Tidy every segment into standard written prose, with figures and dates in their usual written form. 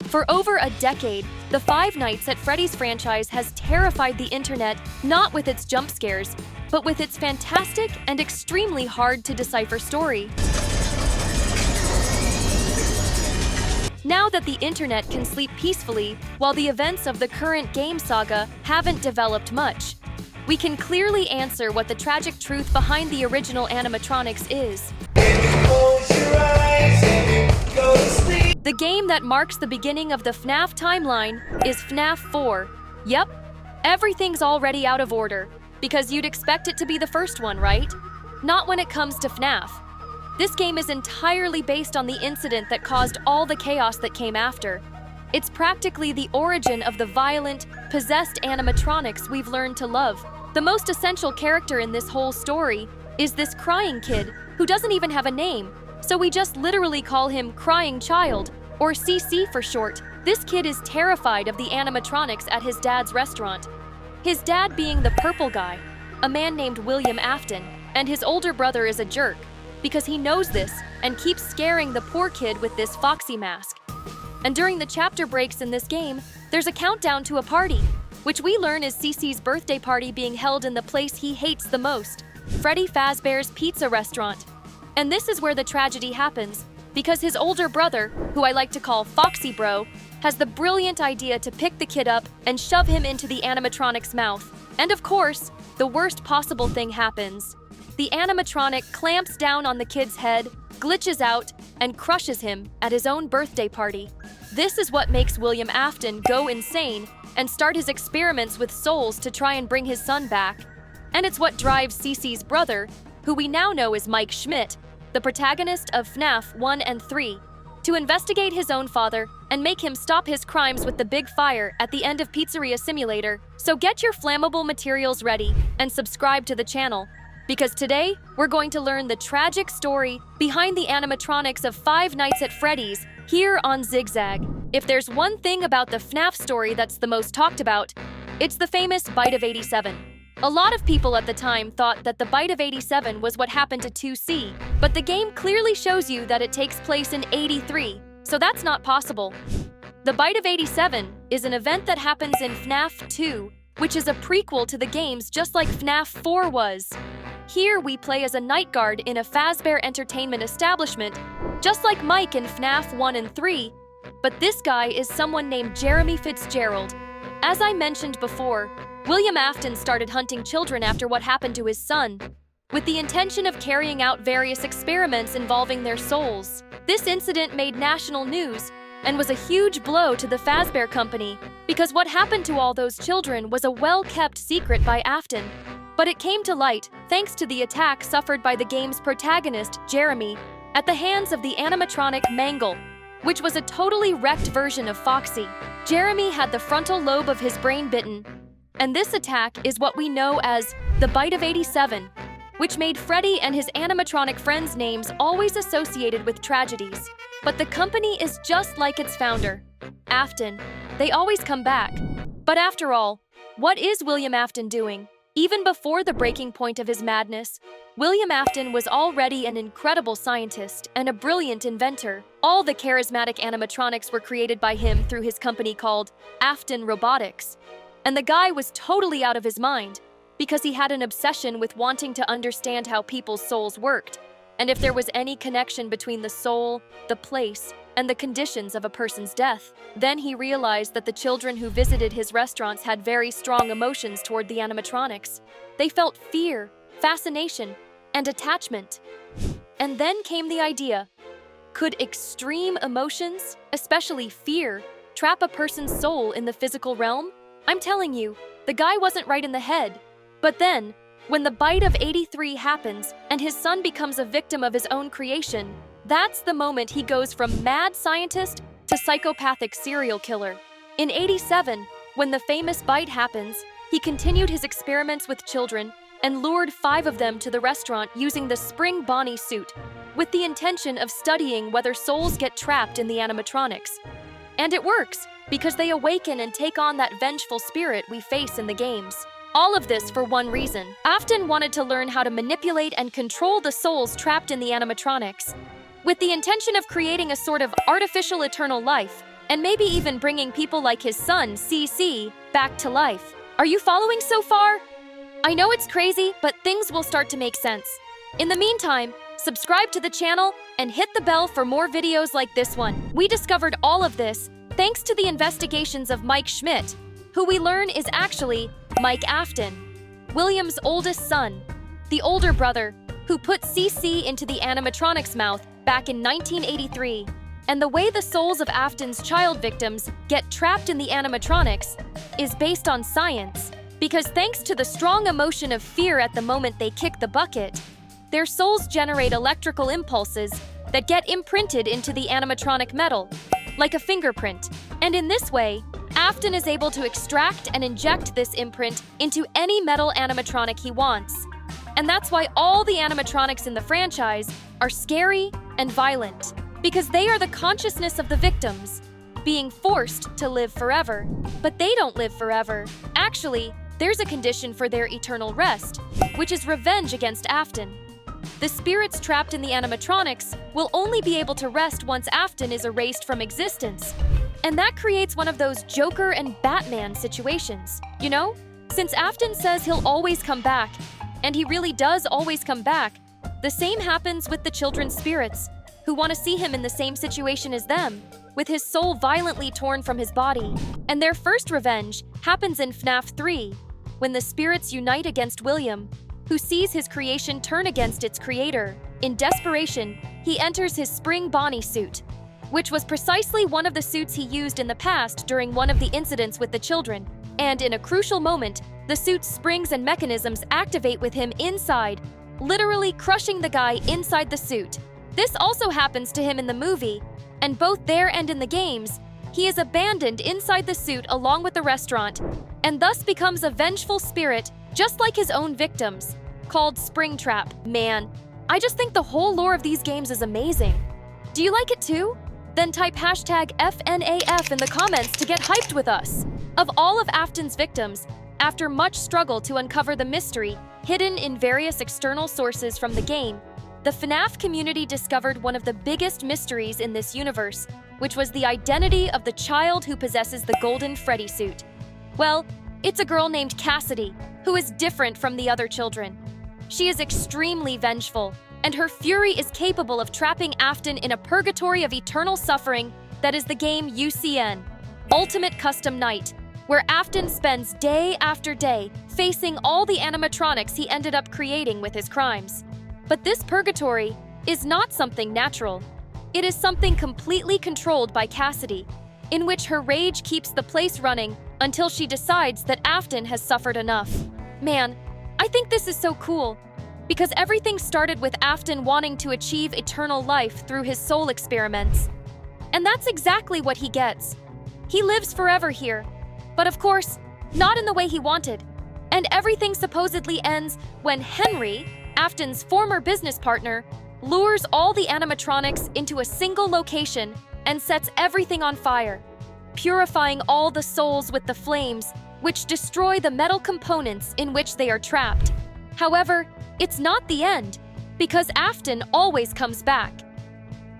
For over a decade, the Five Nights at Freddy's franchise has terrified the internet not with its jump scares, but with its fantastic and extremely hard-to-decipher story. Now that the internet can sleep peacefully while the events of the current game saga haven't developed much, we can clearly answer what the tragic truth behind the original animatronics is. The game that marks the beginning of the FNAF timeline is FNAF 4. Yep, everything's already out of order, because you'd expect it to be the first one, right? Not when it comes to FNAF. This game is entirely based on the incident that caused all the chaos that came after. It's practically the origin of the violent, possessed animatronics we've learned to love. The most essential character in this whole story is this crying kid who doesn't even have a name, so we just literally call him Crying Child, or CC for short. This kid is terrified of the animatronics at his dad's restaurant. His dad being the purple guy, a man named William Afton, and his older brother is a jerk, because he knows this and keeps scaring the poor kid with this foxy mask. And during the chapter breaks in this game, there's a countdown to a party, which we learn is CC's birthday party being held in the place he hates the most, Freddy Fazbear's Pizza Restaurant. And this is where the tragedy happens, because his older brother, who I like to call Foxy Bro, has the brilliant idea to pick the kid up and shove him into the animatronic's mouth. And of course, the worst possible thing happens. The animatronic clamps down on the kid's head, glitches out, and crushes him at his own birthday party. This is what makes William Afton go insane and start his experiments with souls to try and bring his son back. And it's what drives CC's brother, who we now know as Mike Schmidt, the protagonist of FNAF 1 and 3, to investigate his own father and make him stop his crimes with the big fire at the end of Pizzeria Simulator. So get your flammable materials ready and subscribe to the channel, because today we're going to learn the tragic story behind the animatronics of Five Nights at Freddy's here on Zigzag. If there's one thing about the FNAF story that's the most talked about, it's the famous Bite of 87. A lot of people at the time thought that the Bite of 87 was what happened to 2C, but the game clearly shows you that it takes place in 83, so that's not possible. The Bite of 87 is an event that happens in FNAF 2, which is a prequel to the games just like FNAF 4 was. Here we play as a night guard in a Fazbear entertainment establishment, just like Mike in FNAF 1 and 3, but this guy is someone named Jeremy Fitzgerald. As I mentioned before, William Afton started hunting children after what happened to his son, with the intention of carrying out various experiments involving their souls. This incident made national news and was a huge blow to the Fazbear Company, because what happened to all those children was a well-kept secret by Afton. But it came to light thanks to the attack suffered by the game's protagonist, Jeremy, at the hands of the animatronic Mangle, which was a totally wrecked version of Foxy. Jeremy had the frontal lobe of his brain bitten, and this attack is what we know as the Bite of 87, which made Freddy and his animatronic friends' names always associated with tragedies. But the company is just like its founder, Afton. They always come back. But after all, what is William Afton doing? Even before the breaking point of his madness, William Afton was already an incredible scientist and a brilliant inventor. All the charismatic animatronics were created by him through his company called Afton Robotics. And the guy was totally out of his mind, because he had an obsession with wanting to understand how people's souls worked, and if there was any connection between the soul, the place, and the conditions of a person's death. Then he realized that the children who visited his restaurants had very strong emotions toward the animatronics. They felt fear, fascination, and attachment. And then came the idea, could extreme emotions, especially fear, trap a person's soul in the physical realm? I'm telling you, the guy wasn't right in the head. But then, when the Bite of 83 happens and his son becomes a victim of his own creation, that's the moment he goes from mad scientist to psychopathic serial killer. In 87, when the famous Bite happens, he continued his experiments with children and lured 5 of them to the restaurant using the Spring Bonnie suit, with the intention of studying whether souls get trapped in the animatronics. And it works, because they awaken and take on that vengeful spirit we face in the games. All of this for one reason. Afton wanted to learn how to manipulate and control the souls trapped in the animatronics, with the intention of creating a sort of artificial eternal life, and maybe even bringing people like his son, CC, back to life. Are you following so far? I know it's crazy, but things will start to make sense. In the meantime, subscribe to the channel and hit the bell for more videos like this one. We discovered all of this thanks to the investigations of Mike Schmidt, who we learn is actually Mike Afton, William's oldest son, the older brother who put CC into the animatronics mouth back in 1983. And the way the souls of Afton's child victims get trapped in the animatronics is based on science, because thanks to the strong emotion of fear at the moment they kick the bucket, their souls generate electrical impulses that get imprinted into the animatronic metal, like a fingerprint. And in this way, Afton is able to extract and inject this imprint into any metal animatronic he wants. And that's why all the animatronics in the franchise are scary and violent, because they are the consciousness of the victims, being forced to live forever. But they don't live forever. Actually, there's a condition for their eternal rest, which is revenge against Afton. The spirits trapped in the animatronics will only be able to rest once Afton is erased from existence. And that creates one of those Joker and Batman situations, you know? Since Afton says he'll always come back, and he really does always come back, the same happens with the children's spirits, who want to see him in the same situation as them, with his soul violently torn from his body. And their first revenge happens in FNAF 3, when the spirits unite against William, who sees his creation turn against its creator. In desperation, he enters his Spring Bonnie suit, which was precisely one of the suits he used in the past during one of the incidents with the children. And in a crucial moment, the suit's springs and mechanisms activate with him inside, literally crushing the guy inside the suit. This also happens to him in the movie, and both there and in the games, he is abandoned inside the suit along with the restaurant, and thus becomes a vengeful spirit just like his own victims, called Springtrap. Man, I just think the whole lore of these games is amazing. Do you like it too? Then type hashtag FNAF in the comments to get hyped with us. Of all of Afton's victims, after much struggle to uncover the mystery hidden in various external sources from the game, the FNAF community discovered one of the biggest mysteries in this universe, which was the identity of the child who possesses the golden Freddy suit. Well, it's a girl named Cassidy, who is different from the other children. She is extremely vengeful, and her fury is capable of trapping Afton in a purgatory of eternal suffering that is the game UCN, Ultimate Custom Night, where Afton spends day after day facing all the animatronics he ended up creating with his crimes. But this purgatory is not something natural. It is something completely controlled by Cassidy, in which her rage keeps the place running until she decides that Afton has suffered enough. Man, I think this is so cool, because everything started with Afton wanting to achieve eternal life through his soul experiments. And that's exactly what he gets. He lives forever here, but of course, not in the way he wanted. And everything supposedly ends when Henry, Afton's former business partner, lures all the animatronics into a single location and sets everything on fire, purifying all the souls with the flames, which destroy the metal components in which they are trapped. However, it's not the end, because Afton always comes back.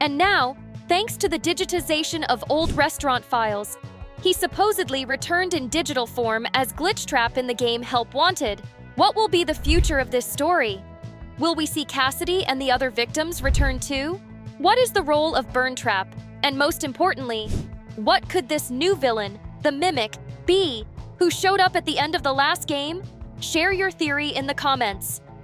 And now, thanks to the digitization of old restaurant files, he supposedly returned in digital form as Glitchtrap in the game Help Wanted. What will be the future of this story? Will we see Cassidy and the other victims return too? What is the role of Burntrap? And most importantly, what could this new villain, the Mimic, be, who showed up at the end of the last game? Share your theory in the comments.